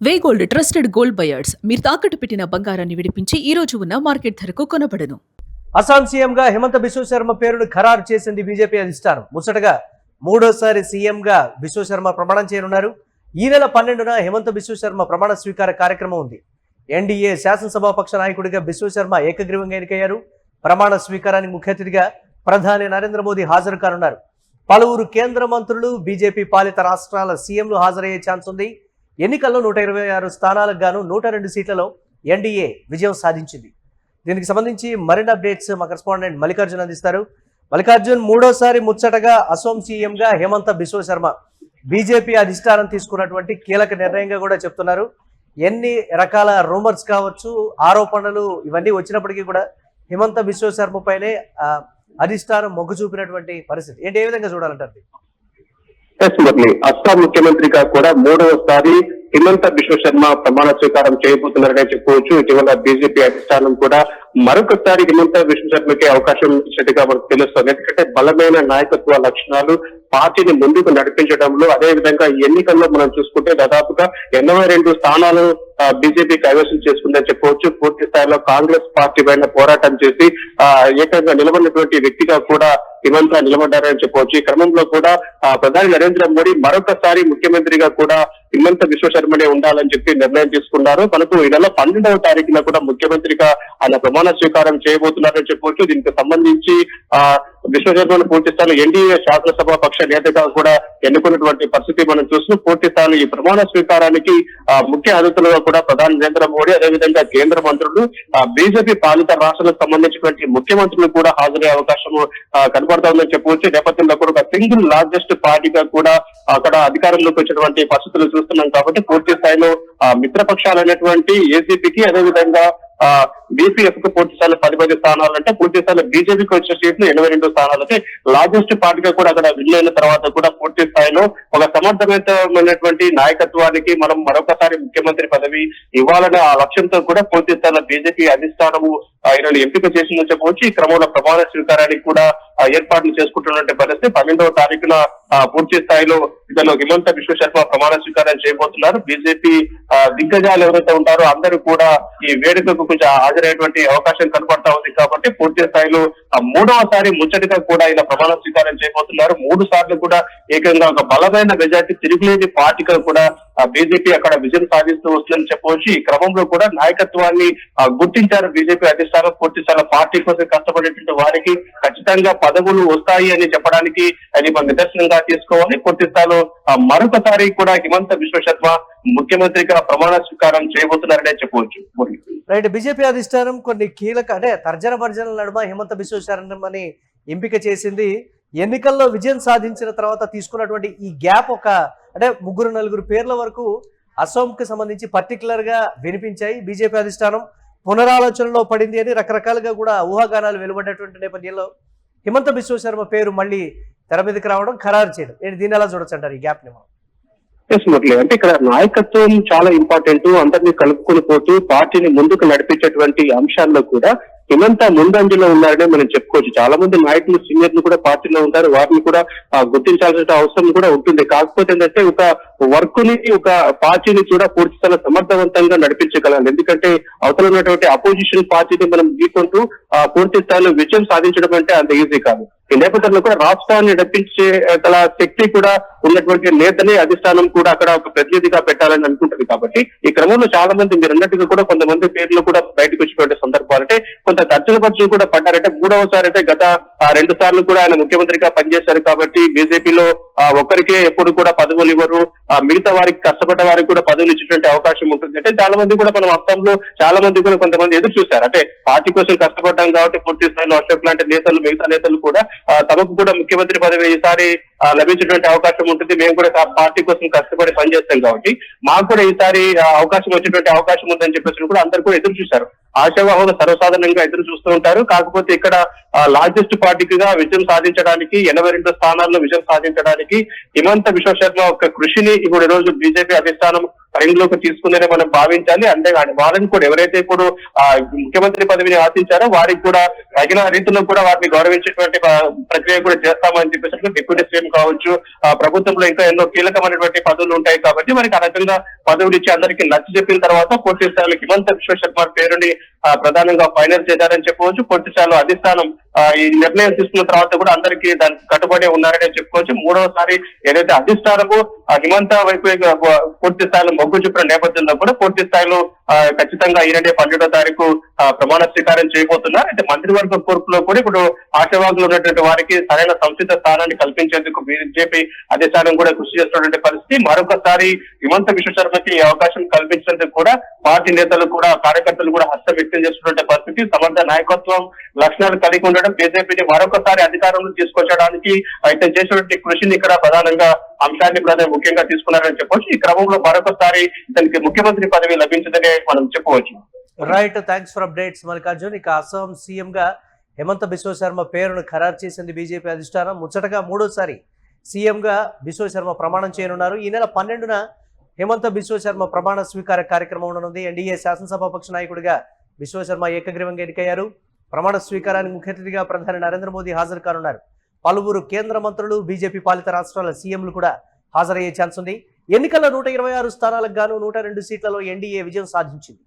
వే gold trusted gold buyers మీరు తాకట్టు పెట్టిన బంగారాన్ని విడిపించి ఈ రోజు ఉన్న మార్కెట్ ధరకు కొనబడను. అస్సాం సీఎంగా హిమంత బిశ్వ శర్మ పేరును ఖరారు చేసింది బీజేపీ అధిష్టానం. ముచ్చటగా మూడోసారి సీఎంగా బిశ్వ శర్మ ప్రమాణం చేయనున్నారు. ఈ నెల 12న హిమంత బిశ్వ శర్మ ప్రమాణ స్వీకార కార్యక్రమం ఉంది. ఎన్డీఏ శాసనసభాపక్ష నాయకుడిగా బిశ్వ శర్మ ఏకగ్రీవంగా ఎన్నికయ్యారు. ప్రమాణ స్వీకారానికి ముఖ్య అతిథిగా ప్రధాని నరేంద్ర మోదీ హాజరు కానున్నారు. పలువురు కేంద్ర మంత్రులు, బీజేపీ పాలిత రాష్ట్రాల సీఎంలు హాజరయ్యే ఛాన్స్ ఉంది. ఎన్నికల్లో 126 స్థానాలకు గాను 102 సీట్లలో ఎన్డీఏ విజయం సాధించింది. దీనికి సంబంధించి మరిన్ని అప్డేట్స్ మా కరెస్పాండెంట్ మల్లికార్జున్ అందిస్తారు. మల్లికార్జున్, మూడోసారి ముచ్చటగా అసోం సీఎంగా హిమంత బిశ్వ శర్మ బీజేపీ అధిష్టానం తీసుకున్నటువంటి కీలక నిర్ణయంగా కూడా చెప్తున్నారు. ఎన్ని రకాల రూమర్స్ కావచ్చు, ఆరోపణలు ఇవన్నీ వచ్చినప్పటికీ కూడా హిమంత బిశ్వ శర్మ పైనే అధిష్టానం మొగ్గు చూపినటువంటి పరిస్థితి ఏంటి, ఏ విధంగా చూడాలంటారు? అస్సాం ముఖ్యమంత్రిగా కూడా మూడవసారి హిమంత బిశ్వ శర్మ ప్రమాణ స్వీకారం చేయబోతున్నారనే చెప్పుకోవచ్చు. ఇటీవల బీజేపీ అధిష్టానం కూడా మరొకసారి హిమంత బిశ్వ శర్మకి అవకాశం ఇచ్చినట్టుగా మనకు తెలుస్తుంది. ఎందుకంటే బలమైన నాయకత్వ లక్షణాలు పార్టీని ముందుకు నడిపించడంలో, అదే విధంగా ఎన్నికల్లో మనం చూసుకుంటే దాదాపుగా 82 స్థానాలు బీజేపీ కైవసం చేసుకుందని చెప్పవచ్చు. పూర్తి స్థాయిలో కాంగ్రెస్ పార్టీ పైన పోరాటం చేసి ఏకంగా నిలబడినటువంటి వ్యక్తిగా కూడా హిమంత నిలబడ్డారని చెప్పవచ్చు. ఈ క్రమంలో కూడా ప్రధాని నరేంద్ర మోడీ మరొకసారి ముఖ్యమంత్రిగా కూడా హిమంత బిశ్వ శర్మనే ఉండాలని చెప్పి నిర్ణయం తీసుకున్నారు. మనకు ఈ నెల 12వ తారీఖున కూడా ముఖ్యమంత్రిగా ఆయన ప్రమాణ స్వీకారం చేయబోతున్నారని చెప్పవచ్చు. దీనికి సంబంధించి బిశ్వ శర్మను పూర్తి స్థాయిలో ఎన్డీఏ శాసనసభ పక్ష నేతగా కూడా ఎన్నుకున్నటువంటి పరిస్థితి మనం చూస్తూ పూర్తి స్థాయిలో ఈ ప్రమాణ స్వీకారానికి ముఖ్య అతిథులుగా కూడా ప్రధాని నరేంద్ర మోడీ, అదేవిధంగా కేంద్ర మంత్రులు, బీజేపీ పాలిత రాష్ట్రాలకు సంబంధించినటువంటి ముఖ్యమంత్రులు కూడా హాజరయ్యే అవకాశం కనబడతా ఉందని చెప్పవచ్చు. నేపథ్యంలో కూడా ఒక సింగిల్ లార్జెస్ట్ పార్టీగా కూడా అక్కడ అధికారంలోకి వచ్చినటువంటి పరిస్థితులు చూస్తున్నాం. కాబట్టి పూర్తి స్థాయిలో మిత్రపక్షాలు అనేటువంటి ఏసీపీకి, అదేవిధంగా బీపీఎఫ్ కు పూర్తి స్థాయిలో 10 స్థానాలు, అంటే పూర్తి స్థాయిలో బీజేపీకి వచ్చే సీట్లు 82 స్థానాలు. అంటే లార్జెస్ట్ పార్టీగా కూడా అక్కడ విన్ అయిన తర్వాత కూడా పూర్తి స్థాయిలో ఒక సమర్థవంతమైనటువంటి నాయకత్వానికి మనం మరొకసారి ముఖ్యమంత్రి పదవి ఇవ్వాలనే ఆ లక్ష్యంతో కూడా పూర్తి స్థాయిలో బీజేపీ అధిష్టానము ఆయన ఎంపిక చేసిందని చెప్పవచ్చు. ఈ క్రమంలో ప్రమాణ స్వీకారానికి కూడా ఏర్పాట్లు చేసుకుంటున్నటువంటి పరిస్థితి. 12వ తారీఖున పూర్తి స్థాయిలో ఇతను హిమంత బిశ్వ శర్మ ప్రమాణ స్వీకారం చేయబోతున్నారు. బీజేపీ దిగ్గజాలు ఎవరైతే ఉంటారో అందరూ కూడా ఈ వేడుకకు కొంచెం హాజరయ్యేటువంటి అవకాశం కనపడతా ఉంది. కాబట్టి పూర్తి స్థాయిలో మూడవసారి ముచ్చటగా కూడా ఇలా ప్రమాణ స్వీకారం చేయబోతున్నారు. 3 సార్లు కూడా ఏకంగా ఒక బలమైన మెజార్టీ, తిరుగులేని పార్టీగా కూడా బీజేపీ అక్కడ విజయం సాధిస్తూ వస్తుందని చెప్పవచ్చు. ఈ క్రమంలో కూడా నాయకత్వాన్ని గుర్తించారు బీజేపీ అధిష్టానం. పూర్తి స్థాయిలో పార్టీ కోసం కష్టపడేటువంటి వారికి ఖచ్చితంగా పదవులు వస్తాయి అని చెప్పడానికి అది మన నిదర్శనంగా తీసుకోవాలి. పూర్తి స్థాయిలో మరొకసారి కూడా హిమంత బిశ్వ శర్మ ముఖ్యమంత్రిగా ప్రమాణ స్వీకారం చేయబోతున్నారనే చెప్పవచ్చు. రైట్, బీజేపీ అధిష్టానం కొన్ని కీలక అంటే తర్జన భర్జనల నడుమ హిమంత బిశ్వ శర్మని ఎంపిక చేసింది. ఎన్నికల్లో విజయం సాధించిన తర్వాత తీసుకున్నటువంటి ఈ గ్యాప్ అంటే 3-4 పేర్ల వరకు అసోంకి సంబంధించి పర్టికులర్ గా వినిపించాయి. బీజేపీ అధిష్టానం పునరాలోచనలో పడింది అని రకరకాలుగా కూడా ఊహాగానాలు వెలువడ్డటువంటి నేపథ్యంలో హిమంత బిశ్వ శర్మ పేరు మళ్ళీ తెర మీదకి రావడం, ఖరారు చేయడం, దీన్ని ఎలా చూడొచ్చు అంటారు ఈ గ్యాప్ ని? అంటే ఇక్కడ నాయకత్వం చాలా ఇంపార్టెంట్. అందరినీ కలుపుకొని పోతూ పార్టీని ముందుకు నడిపించేటువంటి అంశాల్లో కూడా హిమంత ముందంజలో ఉన్నారనే మనం చెప్పుకోవచ్చు. చాలా మంది నాయకులు, సీనియర్లు కూడా పార్టీలో ఉంటారు. వారిని కూడా గుర్తించాల్సిన అవసరం కూడా ఉంటుంది. కాకపోతే ఏంటంటే ఒక వర్క్ ని, ఒక పార్టీని కూడా పూర్తి స్థాయిలో సమర్థవంతంగా నడిపించగలరు. ఎందుకంటే అవతల ఉన్నటువంటి అపోజిషన్ పార్టీని మనం గీకుంటూ పూర్తి స్థాయిలో విజయం సాధించడం అంటే అంత ఈజీ కాదు. ఈ నేపథ్యంలో కూడా రాష్ట్రాన్ని నడిపించే గల శక్తి కూడా ఉన్నటువంటి నేతనే అధిష్టానం కూడా అక్కడ ఒక ప్రతినిధిగా పెట్టాలని అనుకుంటుంది. కాబట్టి ఈ క్రమంలో చాలా మంది మీరు అన్నట్టుగా కూడా కొంతమంది పేర్లు కూడా బయటకు వచ్చినటువంటి సందర్భాలు, అంటే కొంత తర్జన కూడా పడ్డారంటే. మూడవసారి అంటే గత 2 సార్లు కూడా ఆయన ముఖ్యమంత్రిగా పనిచేశారు. కాబట్టి బీజేపీలో ఒక్కరికే ఎప్పుడు కూడా పదవులు ఇవ్వరు, మిగతా వారికి కష్టపడ్డ వారికి కూడా పదవులు ఇచ్చేటువంటి అవకాశం ఉంటుంది. అంటే చాలా మంది కూడా మనం అస్సాంలో చాలా మంది కూడా కొంతమంది ఎదురు చూశారు. అంటే పార్టీ కోసం కష్టపడ్డాం కాబట్టి పూర్తి స్థాయిలో అశోక్ లాంటి నేతలు, మిగతా నేతలు కూడా తమకు కూడా ముఖ్యమంత్రి పదవి ఈసారి లభించేటువంటి అవకాశం ఉంటుంది, మేము కూడా పార్టీ కోసం కష్టపడి పనిచేస్తాం కాబట్టి మాకు కూడా ఈసారి అవకాశం వచ్చేటువంటి అవకాశం ఉందని చెప్పేసి కూడా అందరు కూడా ఎదురు చూశారు. ఆశావాహులు సర్వసాధారణంగా ఎదురు చూస్తూ ఉంటారు. కాకపోతే ఇక్కడ లార్జెస్ట్ పార్టీగా విజయం సాధించడానికి, 82 స్థానాల్లో విజయం సాధించడానికి హిమంత బిశ్వ శర్మ యొక్క కృషిని ఇప్పుడు ఈ రోజు బీజేపీ అధిష్టానం పరిగణలోకి తీసుకుందని మనం భావించాలి. అంతేగాని వాళ్ళని కూడా ఎవరైతే ఇప్పుడు ముఖ్యమంత్రి పదవిని ఆశించారో వారికి కూడా తగిన రీతిలో కూడా వారిని గౌరవించేటువంటి ప్రక్రియ కూడా చేస్తామని చెప్పేసి డిప్యూటీ సీఎం కావచ్చు, ప్రభుత్వంలో ఇంకా ఎన్నో కీలకమైనటువంటి పదవులు ఉంటాయి కాబట్టి మనకి ఆ రకంగా పదవులు ఇచ్చి అందరికీ నచ్చి చెప్పిన తర్వాత పూర్తి స్థాయిలో హిమంత బిశ్వ శర్మ పేరుని ప్రధానంగా ఫైనల్ చేశారని చెప్పవచ్చు. పూర్తి స్థాయిలో అధిష్టానం ఈ నిర్ణయం తీసుకున్న తర్వాత కూడా అందరికీ దానికి కట్టుబడి ఉన్నారని చెప్పుకోవచ్చు. మూడవసారి ఏదైతే అధిష్టానము హిమంత వైపు పూర్తి స్థాయిలో మొగ్గు చూపిన నేపథ్యంలో కూడా పూర్తి స్థాయిలో ఖచ్చితంగా ఈ నెల 12వ తారీఖు ప్రమాణ స్వీకారం చేయబోతున్నారు. అయితే మంత్రివర్గ కూర్పులో కూడా ఇప్పుడు ఆశావాదులు ఉన్నటువంటి వారికి సరైన సంస్థిత స్థానాన్ని కల్పించేందుకు బీజేపీ అధిష్టానం కూడా కృషి చేస్తున్నటువంటి పరిస్థితి. మరొకసారి హిమంత బిశ్వ శర్మకి ఈ అవకాశం కల్పించినందుకు కూడా పార్టీ నేతలు కూడా కార్యకర్తలు కూడా హర్షం వ్యక్తం చేస్తున్నటువంటి పరిస్థితి. సమర్థ నాయకత్వం లక్షణాలు కలిగి ఉండడం బీజేపీని మరొకసారి అధికారంలో తీసుకొచ్చడానికి అయితే చేసినటువంటి కృషిని ఇక్కడ ప్రధానంగా అంశాన్ని ముఖ్యంగా తీసుకున్నారని చెప్పవచ్చు. ఈ క్రమంలో మరొకసారి ఇతనికి ముఖ్యమంత్రి పదవి లభించదనే మనం చెప్పవచ్చు. Right, thanks for updates Mallikarjun. ఇక అస్సాం సీఎం గా హిమంత బిశ్వ శర్మ పేరును ఖరారు చేసింది బీజేపీ అధిష్టానం. ముచ్చటగా మూడోసారి సీఎం గా బిశ్వ శర్మ ప్రమాణం చేయనున్నారు. ఈ నెల 12న హిమంత బిశ్వ శర్మ ప్రమాణ స్వీకార కార్యక్రమం ఉండనుంది. ఎన్డీఏ శాసనసభాపక్ష నాయకుడిగా బిశ్వ శర్మ ఏకగ్రీవంగా ఎన్నికయ్యారు. ప్రమాణ స్వీకారానికి ముఖ్య అతిథిగా ప్రధాని నరేంద్ర మోదీ హాజరు కానున్నారు. పలువురు కేంద్ర మంత్రులు, బీజేపీ పాలిత రాష్ట్రాల సీఎంలు కూడా హాజరయ్యే ఛాన్స్ ఉంది. ఎన్నికల్లో 126 స్థానాలకు గాను 102 సీట్లలో ఎన్డీఏ విజయం సాధించింది.